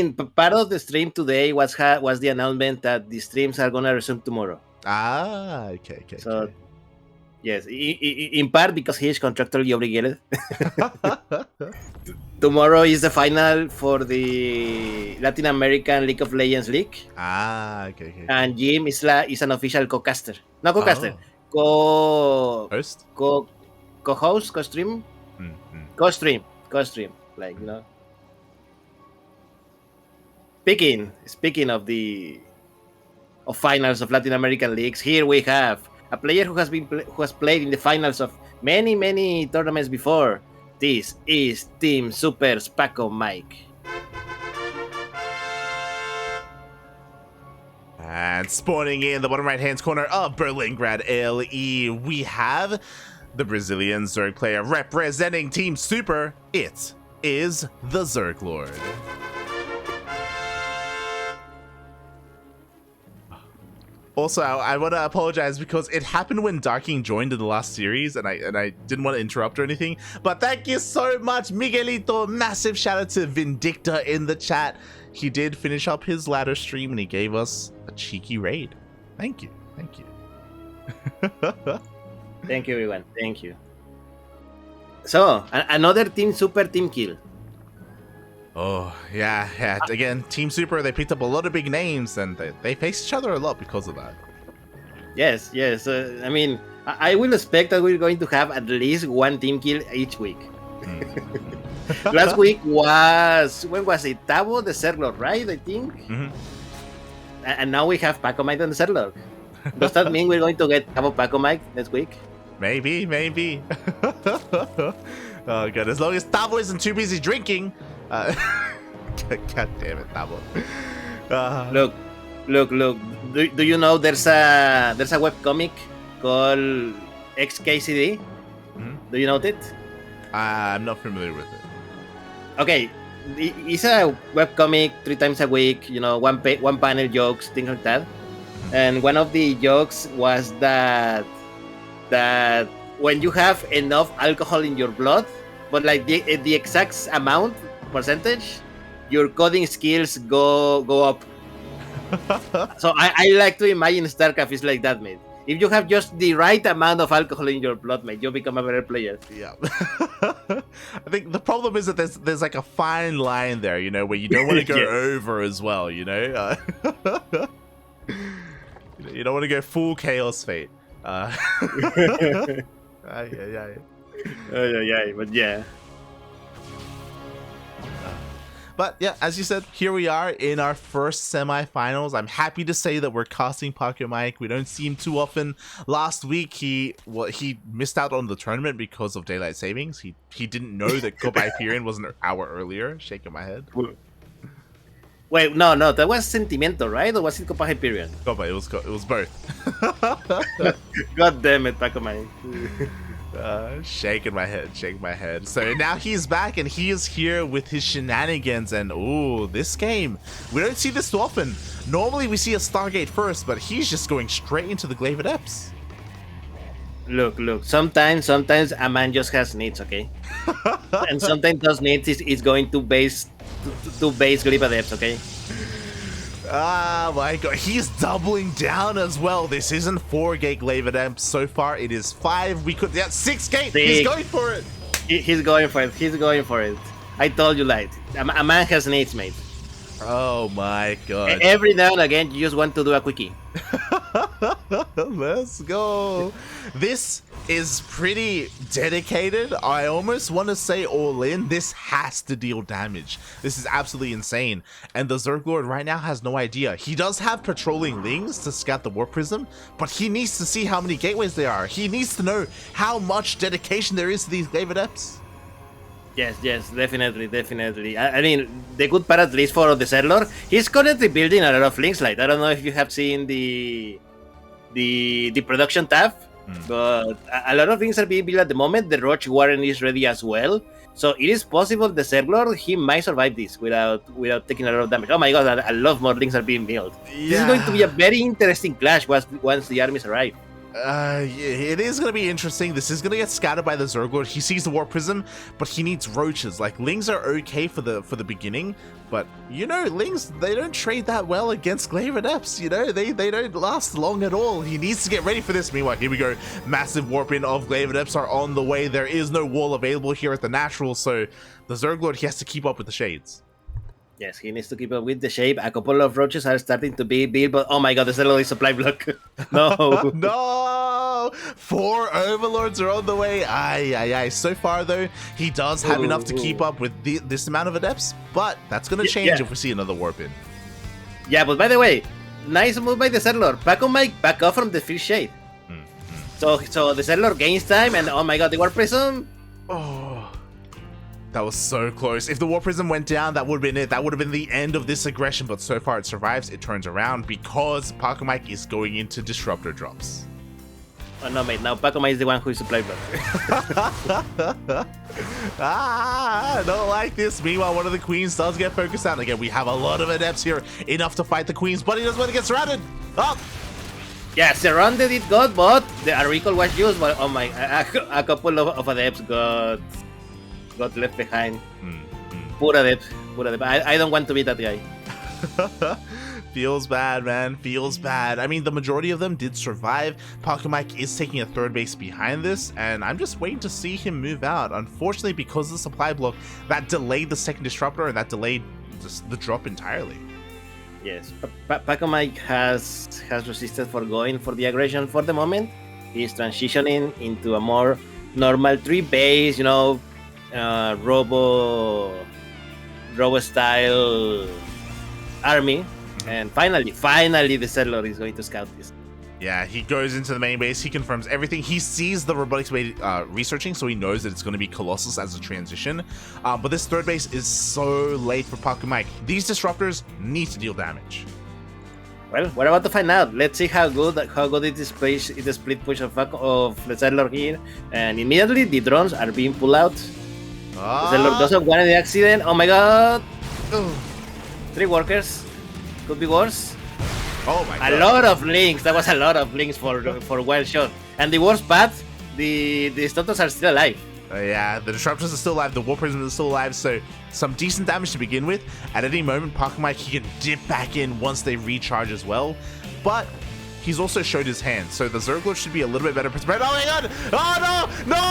mean, part of the stream today was the announcement that the streams are gonna resume tomorrow. Okay. So, yes, in part because he is contractually obligated. Tomorrow is the final for the Latin American League of Legends League. Okay. And Jim is an official co-caster. No, co-caster. Co-host? Co-host, co-stream? Co-stream. Like, Speaking of finals of Latin American leagues, here we have a player who has played in the finals of many tournaments before. This is Team Super's Pacomike. And spawning in the bottom right-hand corner of Berlingrad LE, we have the Brazilian Zerg player representing Team Super. It is TheZergLord. Also, I want to apologize because it happened when Darking joined in the last series, and I didn't want to interrupt or anything. But thank you so much, Miguelito. Massive shout out to Vindicta in the chat. He did finish up his ladder stream, and he gave us a cheeky raid. Thank you. Thank you, everyone. Thank you. So, another Team Super team kill. Oh, yeah. Again, Team Super, they picked up a lot of big names, and they face each other a lot because of that. Yes. I mean, I will expect that we're going to have at least one team kill each week. Last week was, when was it? Tavo, TheZergLord, right? I think. And now we have Pacomike and TheZergLord. Does that mean we're going to get Tavo Pacomike next week? Maybe. Oh, God. As long as Tavo isn't too busy drinking. God damn it, Tavo. Look. Do you know there's a webcomic called XKCD? Do you know it? I'm not familiar with it. Okay, it's a webcomic 3 times a week. One panel jokes, things like that. And one of the jokes was that when you have enough alcohol in your blood, but like the exact amount percentage, your coding skills go up. So I like to imagine StarCraft is like that, mate. If you have just the right amount of alcohol in your blood, mate, you become a better player. Yeah. I think the problem is that there's like a fine line there, where you don't want to go over as well, You don't want to go full Chaos Fate. But yeah. But yeah, as you said, here we are in our first semifinals. I'm happy to say that we're casting Pacomike. We don't see him too often. Last week, he missed out on the tournament because of daylight savings. He didn't know that Copa Hyperion was an hour earlier. Shaking my head. Wait, no, that was Sentimiento, right? Or was it Copa Hyperion? Copa, it was both. God damn it, Pacomike. Shaking my head. So now he's back, and he is here with his shenanigans. And this game, we don't see this too often. Normally we see a Stargate first, but he's just going straight into the Glaive Adepts. Look. Sometimes a man just has needs, okay? And sometimes those needs is going to base Glaive Adepts, okay? Ah, my God. He's doubling down as well. This isn't 4 gate Glaive Adepts. So far, it is 5. 6 gate. He's going for it. He's going for it. I told you, like, a man has needs, mate. Oh, my God. Every now and again, you just want to do a quickie. Let's go. This is pretty dedicated. I almost want to say all in. This has to deal damage. This is absolutely insane. And the ZergLord right now has no idea. He does have patrolling Lings to scout the Warp Prism, but he needs to see how many gateways there are. He needs to know how much dedication there is to these Glaive Adepts. Yes, definitely. I mean, the good part, at least for the TheZergLord, he's currently building a lot of links. Like, I don't know if you have seen the production tab, but a lot of things are being built at the moment. The Roach Warren is ready as well, so it is possible the TheZergLord, he might survive this without taking a lot of damage. Oh my God, a lot more links are being built. Yeah. This is going to be a very interesting clash once the armies arrive. Yeah, it is going to be interesting. This is going to get scattered by the ZergLord. He sees the Warp Prism, but he needs roaches. Like, Lings are okay for the beginning, but, you know, Lings, they don't trade that well against Glaive Adepts, you know? They don't last long at all. He needs to get ready for this. Meanwhile, here we go. Massive Warp in of Glaive Adepts are on the way. There is no wall available here at the Natural, so the ZergLord, he has to keep up with the Shades. Yes, he needs to keep up with the shape. A couple of roaches are starting to be built, but oh my god, there's a lot of supply block. No. No! 4 Overlords are on the way. Aye. So far, though, he does have enough to keep up with this amount of Adepts, but that's going to change if we see another Warp in. Yeah, but by the way, nice move by the ZergLord. Pacomike back off from the field shade. So the ZergLord gains time, and oh my god, the Warp Prism. Oh. That was so close. If the Warp Prism went down, that would have been it. That would have been the end of this aggression, but so far it survives. It turns around because Pacomike is going into Disruptor drops. Oh no, mate. Now Pacomike is the one who is supply block. I don't like this. Meanwhile, one of the Queens does get focused out. Again, we have a lot of Adepts here. Enough to fight the Queens, but he doesn't want to get surrounded. Oh! Yeah, surrounded it got, but the recall was used, but oh my, a couple of Adepts got left behind. Poor Adept. I don't want to be that guy. Feels bad, man. Feels bad. I mean, the majority of them did survive. Pacomike is taking a third base behind this, and I'm just waiting to see him move out. Unfortunately, because of the supply block, that delayed the second Disruptor, and that delayed the drop entirely. Yes, Pacomike has resisted for going for the aggression for the moment. He's transitioning into a more normal 3-base, you know, robo style army, and finally the ZergLord is going to scout this. Yeah, he goes into the main base, he confirms everything, he sees the robotics researching, so he knows that it's going to be Colossus as a transition, but this third base is so late for Pacomike. These disruptors need to deal damage. Well, we're about to find out. Let's see how good it is the split push of the ZergLord here, and immediately the drones are being pulled out. The ZergLord doesn't want any accident. Oh my god! 3 workers. Could be worse. Oh my god. A lot of links. That was a lot of links for one shot. And the worst part, the Disruptors are still alive. Yeah, the Disruptors are still alive. The Warp Prism is still alive. So some decent damage to begin with. At any moment, Pacomike, he can dip back in once they recharge as well. But he's also showed his hand. So the ZergLord should be a little bit better prepared. Oh my god! Oh no! No!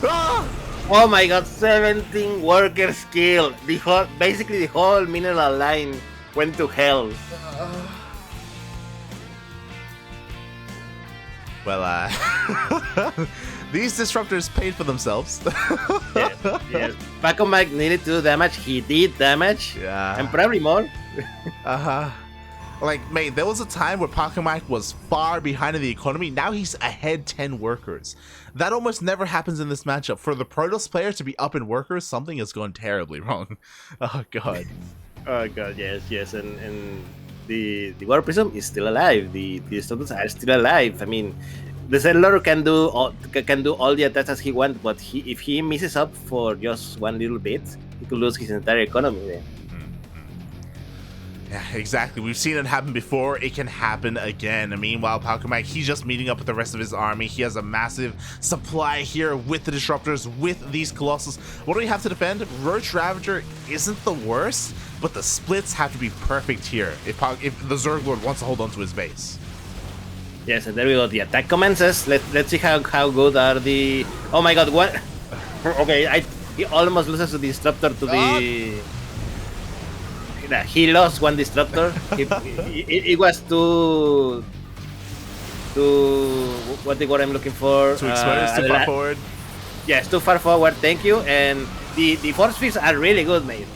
Oh! Oh my god, 17 workers killed. Basically the whole mineral line went to hell. Well, these disruptors paid for themselves. Yes. Pacomike needed to do damage. He did damage. Yeah. And probably more. Like, mate, there was a time where Pacomike was far behind in the economy. Now he's ahead 10 workers. That almost never happens in this matchup. For the Protoss player to be up in workers, something has gone terribly wrong. Oh, God. Oh, God, yes. And the Warp Prism is still alive. The Disruptors are still alive. I mean, the ZergLord can do all the attacks as he wants, but if he misses up for just one little bit, he could lose his entire economy there. Yeah, exactly. We've seen it happen before. It can happen again. And meanwhile, Pacomike, he's just meeting up with the rest of his army. He has a massive supply here with the Disruptors, with these Colossus. What do we have to defend? Roach Ravager isn't the worst, but the splits have to be perfect here if the ZergLord wants to hold on to his base. Yes, and there we go. The attack commences. Let's see how good are the... Oh my god, what? Okay, he almost loses the Disruptor to the... He lost one Disruptor. It was too what the word I'm looking for? Too exposed, too far forward. Yes, too far forward. Thank you. And the force fields are really good, mate.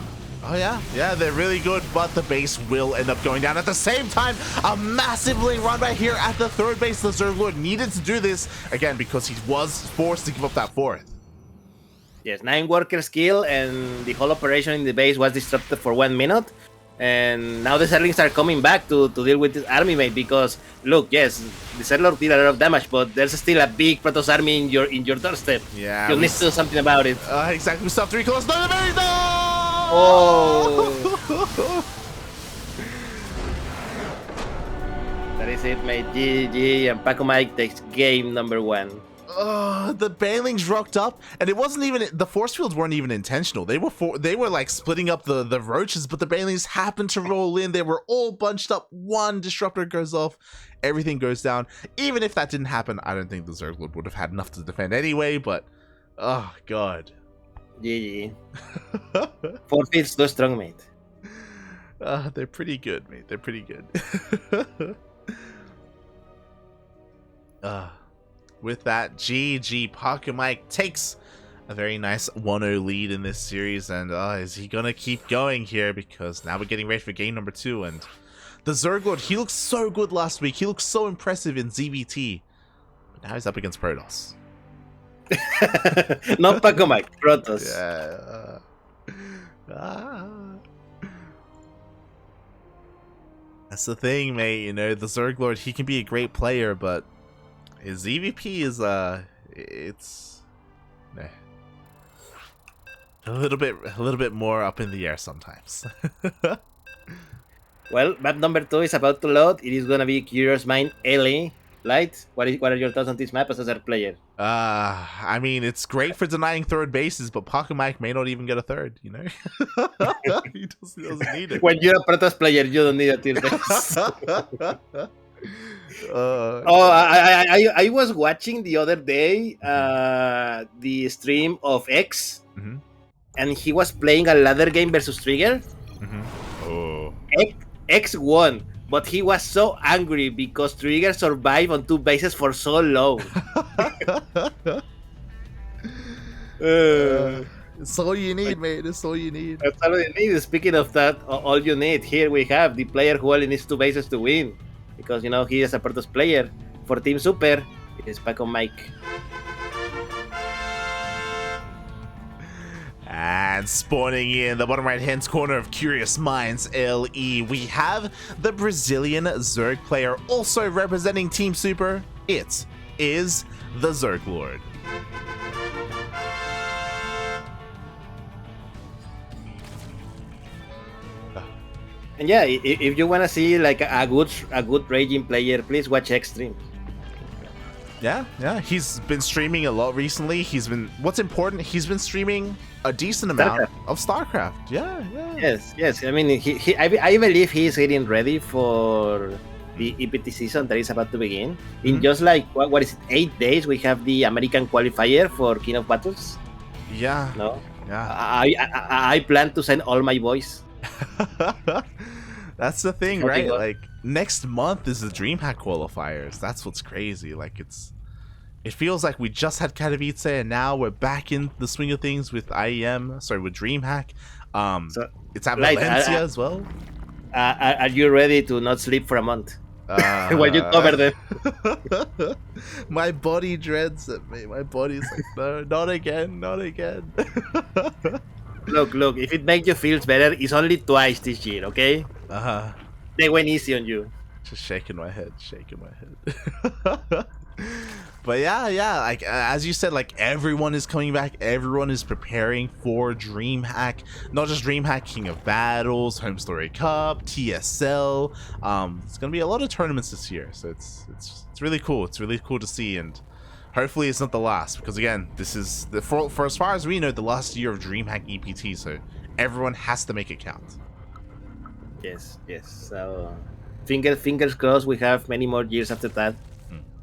Oh yeah, they're really good, but the base will end up going down. At the same time, a massive lane run right here at the third base. The ZergLord needed to do this again because he was forced to give up that fourth. Yes, 9 workers killed, and the whole operation in the base was disrupted for 1 minute. And now the Zerglings are coming back to deal with this army, mate. Because look, yes, the ZergLord did a lot of damage, but there's still a big Protoss army in your doorstep. Yeah, you need to do something about it. Exactly. We still have 3 Colossus. No! Oh! That is it, mate. GG, and Pacomike takes game number 1. The banelings rocked up, and it wasn't even, the force fields weren't even intentional. They were like splitting up the roaches, but the banelings happened to roll in. They were all bunched up. One disruptor goes off, everything goes down. Even if that didn't happen, I don't think the ZergLord would have had enough to defend anyway. But oh god, GG. 4 feels too strong, mate. They're pretty good, mate. They're pretty good. With that, GG, Pacomike takes a very nice 1-0 lead in this series, and is he gonna keep going here? Because now we're getting ready for game number 2, and the ZergLord, he looked so good last week. He looked so impressive in ZvT, but now he's up against Protoss. Not Pacomike, Protoss. Yeah. That's the thing, mate. You know, the ZergLord, he can be a great player, but his ZvP is it's a little bit more up in the air sometimes. Well, map number 2 is about to load. It is gonna be Curious Mind LA. Light, what are your thoughts on this map as a third player? I mean, it's great for denying third bases, but Pacomike may not even get a third, you know? He doesn't need it. When you're a Protoss player, you don't need a third base. I was watching the other day the stream of X, and he was playing a ladder game versus Trigger. X won, but he was so angry because Trigger survived on 2 bases for so long. It's all you need, mate. It's all you need. That's all you need. Speaking of that, all you need, here we have the player who only needs 2 bases to win. Because, you know, he is a Protoss player. For Team Super, it is Pacomike. And spawning in the bottom right hand corner of Curious Minds LE, we have the Brazilian Zerg player also representing Team Super. It is the ZergLord. And yeah, if you want to see like a good raging player, please watch X stream. Yeah, he's been streaming a lot recently. What's important, he's been streaming a decent amount of StarCraft. Yeah. Yes. I mean, I believe he is getting ready for the EPT season that is about to begin. In just like, what is it, 8 days, we have the American qualifier for King of Battles. Yeah. No? Yeah. I plan to send all my boys. That's the thing, right? Like, next month is the DreamHack qualifiers. That's what's crazy. Like, it feels like we just had Katowice, and now we're back in the swing of things with with DreamHack. So, it's at Valencia as well. Are you ready to not sleep for a month? While you cover them. My body dreads it, mate. My body's like, no, not again. Look, if it makes you feel better, it's only twice this year, okay? They went easy on you. Just shaking my head. But yeah, like as you said, like everyone is coming back, everyone is preparing for DreamHack. Not just DreamHack, King of Battles, Home Story Cup, TSL. It's gonna be a lot of tournaments this year, so it's really cool. It's really cool to see, and hopefully it's not the last, because again, this is for as far as we know, the last year of DreamHack EPT, so everyone has to make it count. Yes. So fingers crossed we have many more years after that.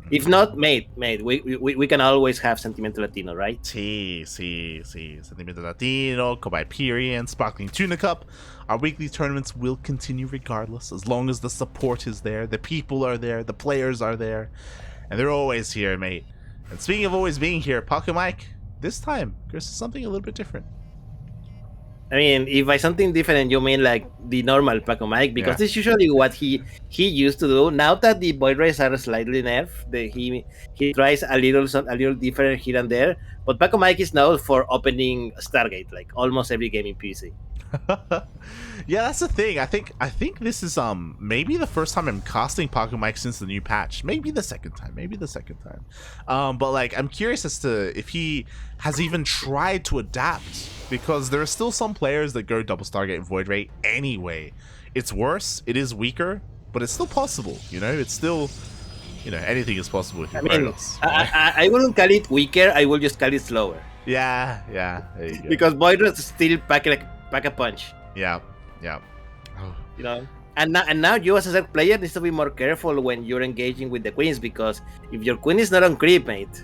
If not, mate, we can always have Sentimiento Latino, right? Sí. Sentimiento Latino, Copa Hyperion, Sparkling Tuna Cup. Our weekly tournaments will continue regardless, as long as the support is there, the people are there, the players are there, and they're always here, mate. And speaking of always being here, Pacomike, this time, there's something a little bit different. I mean, if by something different you mean like the normal Pacomike, because it's usually what he used to do. Now that the void rays are slightly nerfed, he tries a little different here and there. But Pacomike is known for opening Stargate like almost every game in PC. Yeah, that's the thing. I think this is maybe the first time I'm casting Pacomike since the new patch. Maybe the second time. But like, I'm curious as to if he has even tried to adapt, because there are still some players that go double Stargate and Void Ray anyway. It's worse, it is weaker, but it's still possible. You know, it's still, you know, anything is possible with your I mean, Protoss. I wouldn't call it weaker. I will just call it slower. Yeah, there you go. Because Void Rays still pack a punch. Yeah. Oh. You know, and now you as a player needs to be more careful when you're engaging with the queens, because if your queen is not on creep, mate.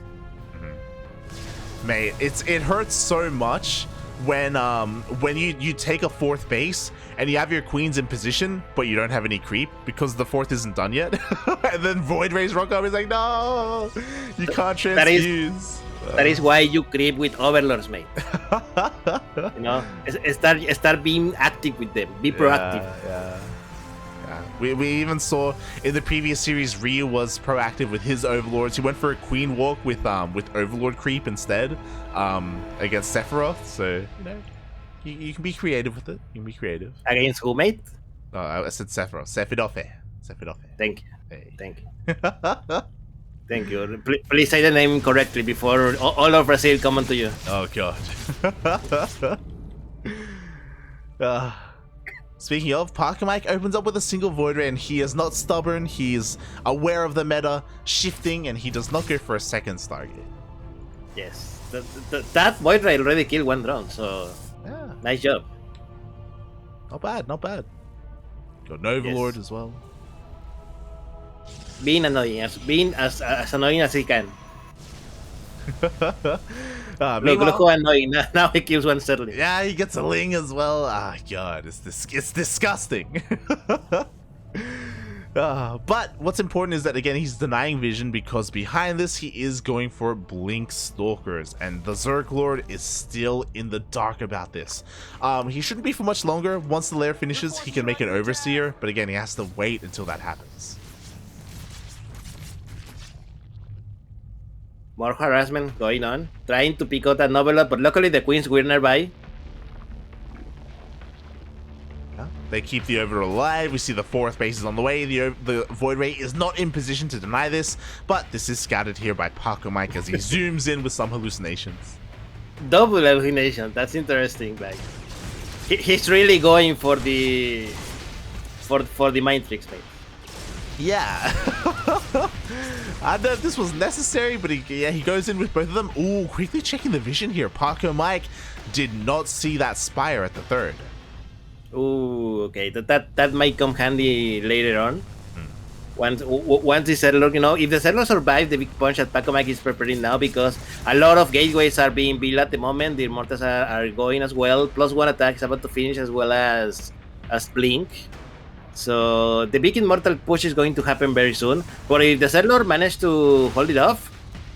Mate, it hurts so much when you take a fourth base and you have your queens in position, but you don't have any creep because the fourth isn't done yet, and then Void Rays rock up. It's like, no, you can't transfuse. That is why you creep with overlords, mate. You know, start being active with them. Be proactive. Yeah. We even saw in the previous series Ryu was proactive with his overlords. He went for a queen walk with overlord creep instead against Sephiroth. So you know, you can be creative with it. You can be creative. Against who, mate? Oh, I said Sephiroth. Sephiroth. Thank you. Hey. Thank you. Thank you. Please say the name correctly before all of Brazil come on to you. Oh god. Speaking of, Pacomike opens up with a single Void Ray, and he is not stubborn. He is aware of the meta shifting, and he does not go for a second Stargate. Yes, that Void Ray already killed one drone, so yeah, nice job. Not bad. Got an Overlord as well. Being annoying, as annoying as he can. Look how annoying. Now he kills one Sterling. Yeah, he gets a Ling as well. God, it's disgusting. But what's important is that, again, he's denying vision, because behind this he is going for Blink Stalkers, and the ZergLord is still in the dark about this. He shouldn't be for much longer. Once the lair finishes, he can make an Overseer, but again, he has to wait until that happens. More harassment going on, trying to pick out a Novelot, but luckily the queens were nearby. Yeah, they keep the Overlord alive. We see the fourth base is on the way. The Void Ray is not in position to deny this, but this is scattered here by Pacomike as he zooms in with some hallucinations. Double hallucination. That's interesting. Like he's really going for the mind tricks, mate. Yeah. I don't know if this was necessary, but he goes in with both of them. Ooh, quickly checking the vision here. Pacomike did not see that Spire at the third. Ooh, okay. That might come handy later on. Once the ZvLord, you know, if the ZvLord survives the big punch that Pacomike is preparing now, because a lot of gateways are being built at the moment, the Immortals are going as well. Plus one attack is about to finish, as well as Blink. So the big Immortal push is going to happen very soon. But if the ZvLord managed to hold it off,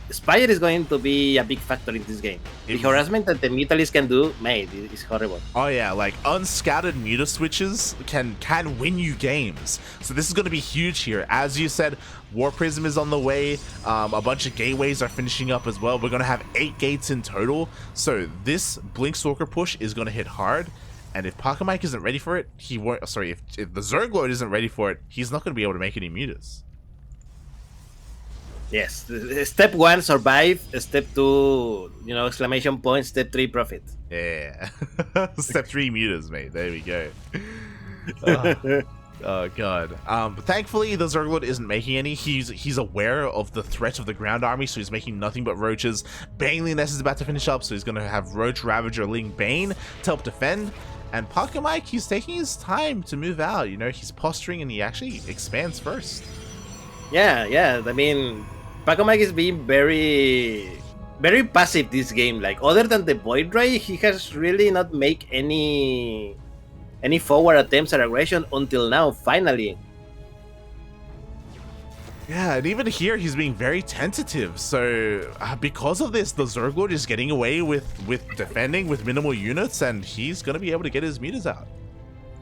Spire is going to be a big factor in this game. The harassment that the Mutalists can do, mate, is horrible. Oh yeah, like unscattered Muta switches can win you games. So this is going to be huge here. As you said, War Prism is on the way. A bunch of gateways are finishing up as well. We're going to have 8 gates in total. So this Blink Stalker push is going to hit hard. And if Pacomike isn't ready for it, he won't. Sorry, if the ZergLord isn't ready for it, he's not going to be able to make any mutas. Yes, step 1 survive, step 2, you know, exclamation point, step 3 profit. Yeah, step 3 mutas, mate. There we go. Oh god. But thankfully the ZergLord isn't making any. He's aware of the threat of the ground army, so he's making nothing but roaches. Baneliness is about to finish up, so he's gonna have Roach, Ravager, Ling, Bane to help defend. And Pacomike, he's taking his time to move out. You know, he's posturing and he actually expands first. Yeah. I mean, Pacomike is being very passive this game. Like, other than the Void Ray, he has really not make any forward attempts at aggression until now, finally. Yeah, and even here, he's being very tentative. So, because of this, the ZergLord is getting away with defending with minimal units, and he's going to be able to get his meters out.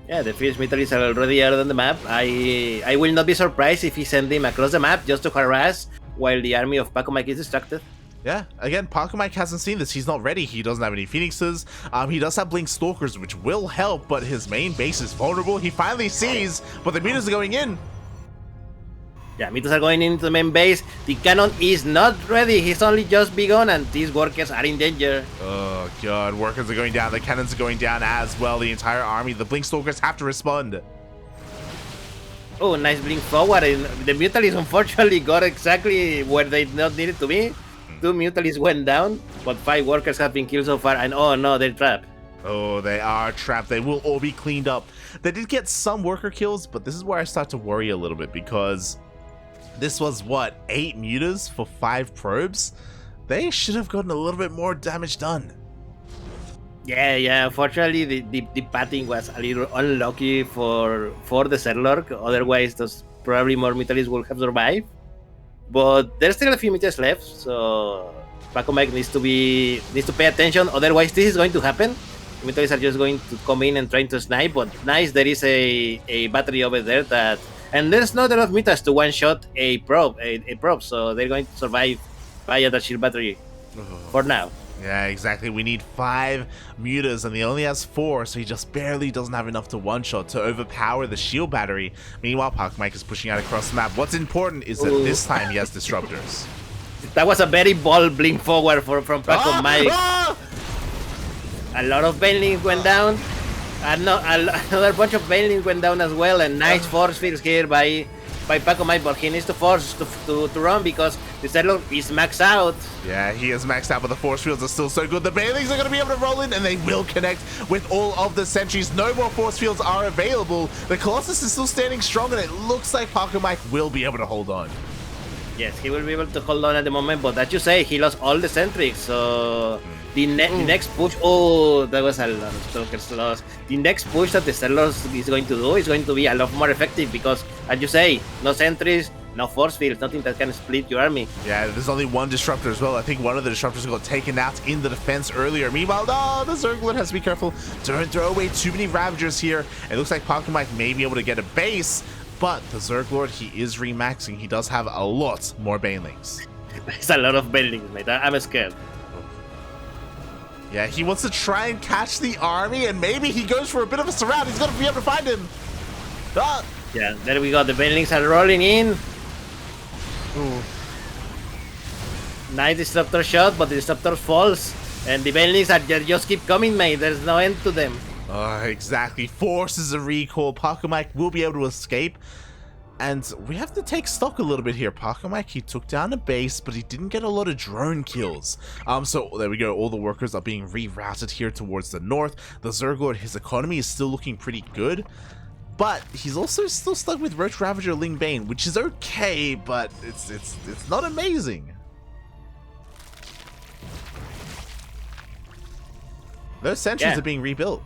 Yeah, the Fierce Mutalists are already out on the map. I will not be surprised if he sends them across the map just to harass while the army of Pacomike is distracted. Yeah, again, Pacomike hasn't seen this. He's not ready. He doesn't have any Phoenixes. He does have Blink Stalkers, which will help, but his main base is vulnerable. He finally sees, but the meters are going in. Yeah, meters are going into the main base. The cannon is not ready. He's only just begun, and these workers are in danger. Oh, God. Workers are going down. The cannons are going down as well. The entire army. The Blink Stalkers have to respond. Oh, nice blink forward. And the Mutalies unfortunately got exactly where they not needed to be. 2 Mutalies went down, but 5 workers have been killed so far. And oh no, they're trapped. Oh, they are trapped. They will all be cleaned up. They did get some worker kills, but this is where I start to worry a little bit because this was, what, 8 mutas for 5 probes? They should have gotten a little bit more damage done. Yeah. Unfortunately, the patting was a little unlucky for the ZergLord. Otherwise, those probably more Mutalies would have survived. But there's still a few meters left, so Pacomike needs to pay attention. Otherwise, this is going to happen. Mutalies are just going to come in and trying to snipe. But nice, there is a battery over there that, and there's not enough mutas to one shot a probe, so they're going to survive via the shield battery for now. Yeah, exactly. We need 5 mutas, and he only has 4, so he just barely doesn't have enough to one-shot to overpower the shield battery. Meanwhile, Pacomike is pushing out across the map. What's important is that this time he has disruptors. That was a very bold blink forward from Pacomike. A lot of Banelings went down. Another bunch of Banelings went down as well, and nice force fields here by Pacomike, but he needs to force to run because the ZergLord is maxed out. Yeah, he is maxed out, but the force fields are still so good. The Banelings are going to be able to roll in, and they will connect with all of the sentries. No more force fields are available. The Colossus is still standing strong, and it looks like Pacomike will be able to hold on. Yes, he will be able to hold on at the moment, but as you say, he lost all the sentries, so the next push, oh, that was a lot of Stalkers lost. The next push that the ZergLord is going to do is going to be a lot more effective because, as you say, no sentries, no force fields, nothing that can split your army. Yeah, there's only 1 disruptor as well. I think one of the disruptors got taken out in the defense earlier. Meanwhile, the ZergLord has to be careful. Don't throw away too many Ravagers here. It looks like Pacomike may be able to get a base, but the ZergLord, he is remaxing. He does have a lot more Banelings. There's a lot of Banelings, mate. I'm scared. Yeah, he wants to try and catch the army, and maybe he goes for a bit of a surround. He's going to be able to find him. Ah. Yeah, there we go. The Banelings are rolling in. Ooh. Nice disruptor shot, but the disruptor falls. And the Banelings just keep coming, mate. There's no end to them. Exactly. Forces a recall. Pacomike will be able to escape. And we have to take stock a little bit here. Pacomike, he took down a base, but he didn't get a lot of drone kills. So there we go. All the workers are being rerouted here towards the north. The ZergLord, his economy is still looking pretty good. But he's also still stuck with Roach Ravager Ling Bane, which is okay, but it's not amazing. Those sentries are being rebuilt.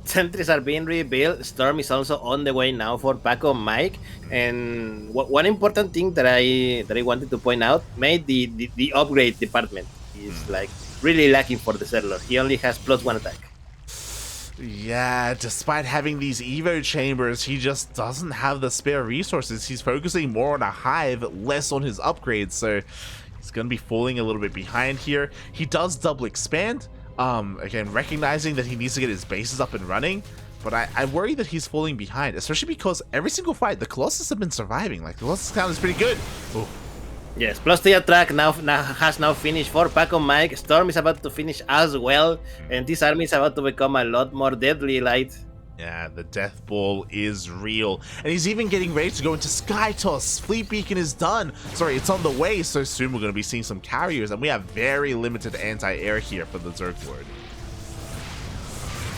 Sentries are being rebuilt. Storm is also on the way now for Pacomike. And one important thing that I wanted to point out, made the upgrade department is like really lacking for the ZergLord. He only has +1 attack. Yeah, despite having these Evo chambers, he just doesn't have the spare resources. He's focusing more on a hive, less on his upgrades, so he's going to be falling a little bit behind here. He does double expand, again, recognizing that he needs to get his bases up and running, but I worry that he's falling behind, especially because every single fight, the Colossus have been surviving. Like, the Colossus count is pretty good. Ooh. Yes, +3 attack has now finished for Pacomike. Storm is about to finish as well, and this army is about to become a lot more deadly, Light. Yeah, the death ball is real. And he's even getting ready to go into Sky Toss. Fleet Beacon is done. Sorry, it's on the way. So soon we're going to be seeing some carriers, and we have very limited anti-air here for the ZergLord.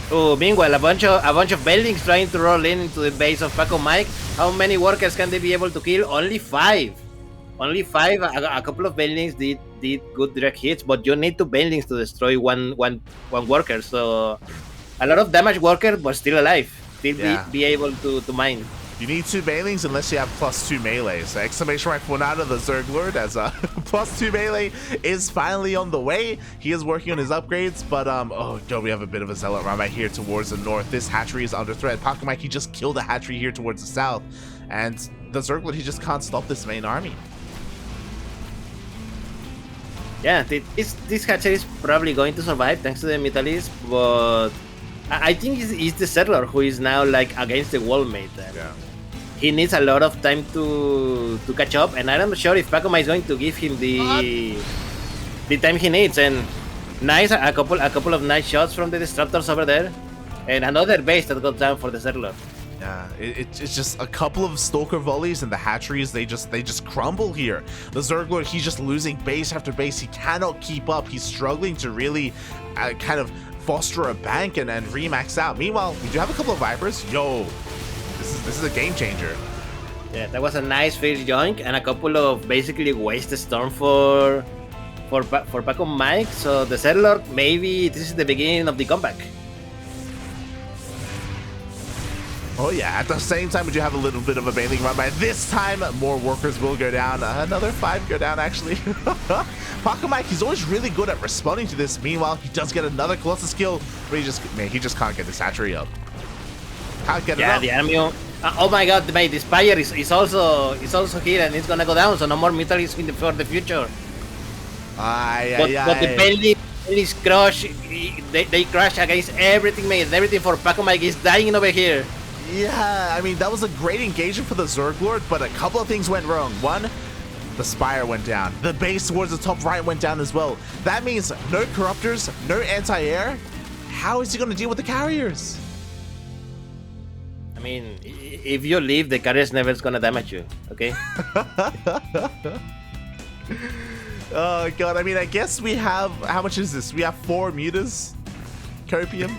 Oh, meanwhile, a bunch of Banelings trying to roll into the base of Pacomike. How many workers can they be able to kill? Only 5. Only 5. A couple of Banelings did good direct hits, but you need 2 Banelings to destroy one worker. So a lot of damage worker, but still alive. Still be able to mine. You need 2 Banelings unless you have +2 melee. So exclamation mark point out of the ZergLord as +2 melee is finally on the way. He is working on his upgrades, but oh god, we have a bit of a zealot run right here towards the north. This hatchery is under threat. Pacomike, he just killed a hatchery here towards the south, and the ZergLord, he just can't stop this main army. Yeah, this hatchery is probably going to survive thanks to the Mutalies, but I think it's the ZergLord who is now like against the wall, mate. Yeah. He needs a lot of time to catch up, and I'm not sure if Pacomike is going to give him the time he needs. And nice, a couple of nice shots from the disruptors over there, and another base that got down for the ZergLord. Yeah, it's just a couple of Stalker volleys and the hatcheries, they just crumble here. The ZergLord, he's just losing base after base. He cannot keep up. He's struggling to really kind of foster a bank and remax out. Meanwhile, we do have a couple of Vipers. Yo, this is a game changer. Yeah, that was a nice first joink and a couple of basically wasted storm for Pacomike. So the ZergLord, maybe this is the beginning of the comeback. Oh yeah, at the same time, we do have a little bit of a bailing run by. This time, more workers will go down. Another 5 go down, actually. Pacomike, he's always really good at responding to this. Meanwhile, he does get another Colossus skill, but he just can't get this hatchery up. Can't get it up. Yeah, the army. Oh my god, mate, the Spire is also here and it's gonna go down, so no more mutants for the future. But the Bailey's crush, they crash against everything, mate. Everything for Pacomike is dying over here. Yeah, I mean, that was a great engagement for the ZergLord, but a couple of things went wrong. One, the Spire went down. The base towards the top right went down as well. That means no Corruptors, no anti-air. How is he going to deal with the carriers? I mean, if you leave, the carrier's never gonna damage you, okay? Oh, God. I mean, I guess we have... How much is this? We have 4 mutas? Copium.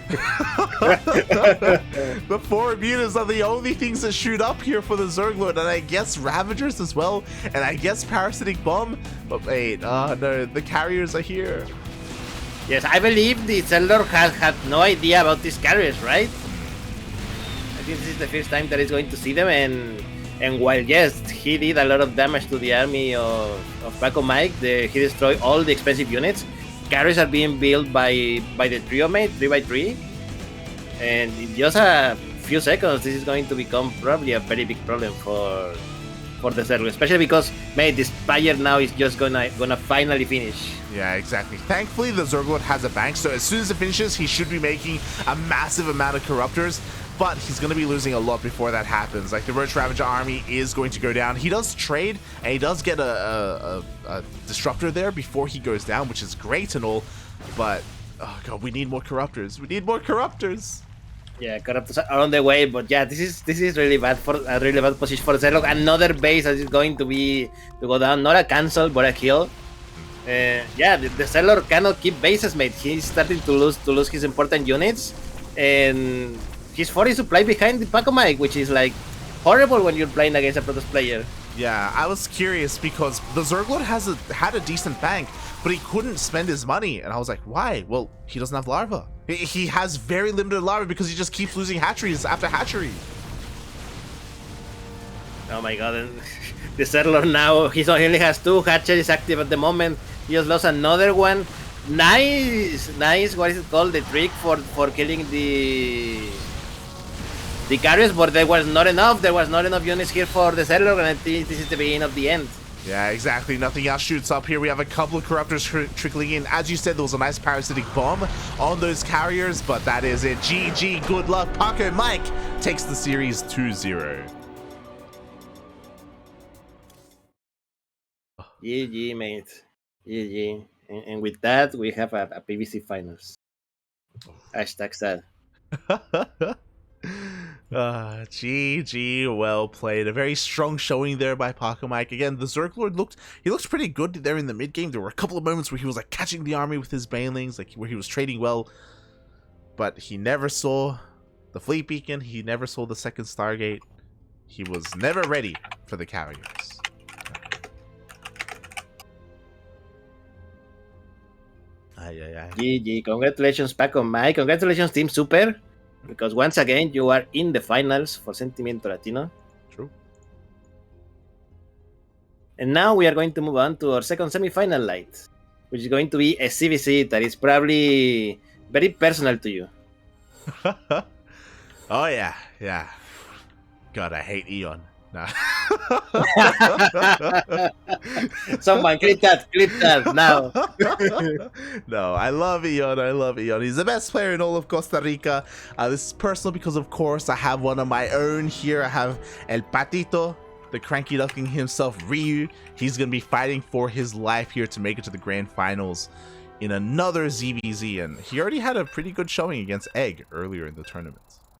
The 4 mutas are the only things that shoot up here for the ZergLord, and I guess Ravagers as well, and I guess Parasitic Bomb. But wait, oh no, the carriers are here. Yes, I believe the ZergLord had no idea about these carriers, right? I think this is the first time that he's going to see them, and while yes, he did a lot of damage to the army of Pacomike, he destroyed all the expensive units. Carriers are being built by the trio, mate, 3x3, and in just a few seconds, this is going to become probably a very big problem for the ZergLord, especially because, mate, the Spire now is just gonna finally finish. Yeah, exactly. Thankfully, the ZergLord has a bank, so as soon as it finishes, he should be making a massive amount of Corruptors, but he's going to be losing a lot before that happens. Like, the Roach Ravager army is going to go down. He does trade, and he does get a Disruptor there before he goes down, which is great and all, but, oh god, we need more Corruptors. We need more Corruptors. Yeah, Corruptors are on the way, but yeah, this is really bad for a really bad position for ZergLord. Another base that is going to go down, not a cancel, but a kill. Yeah, the ZergLord cannot keep bases, mate. He's starting to lose his important units, and he's 40 supply behind the Pacomike, which is like horrible when you're playing against a Protoss player. Yeah, I was curious because the ZergLord had a decent bank, but he couldn't spend his money, and I was like, why? Well, he doesn't have larva. He has very limited larva because he just keeps losing hatcheries after hatchery. Oh my god, and the ZergLord now, he only has 2 hatcheries active at the moment. He just lost another one. Nice, what is it called? The trick for killing the carriers, but there was not enough. There was not enough units here for the ZergLord, and I think this is the beginning of the end. Yeah, exactly. Nothing else shoots up here. We have a couple of Corruptors trickling in. As you said, there was a nice Parasitic Bomb on those carriers, but that is it. GG, good luck. Pacomike takes the series 2-0. GG, mate. GG. And with that, we have a PVC finals. Hashtag sad. GG, well played. A very strong showing there by Pacomike. Again, the ZergLord looked pretty good there in the mid game. There were a couple of moments where he was like catching the army with his banelings, like where he was trading well, but he never saw the fleet beacon. He never saw the second Stargate. He was never ready for the carriers. GG. Congratulations, Pacomike. Congratulations, Team Super. Because once again, you are in the finals for Sentimiento Latino. True. And now we are going to move on to our second semi-final light, which is going to be a CVC that is probably very personal to you. Oh, yeah. God, I hate Eon. No. Someone clip that now. No, I love Eon. He's the best player in all of Costa Rica. This is personal because, of course, I have one of my own here. I have El Patito, the cranky duckling himself, Ryu. He's going to be fighting for his life here to make it to the grand finals in another ZvZ, and he already had a pretty good showing against Egg earlier in the tournament.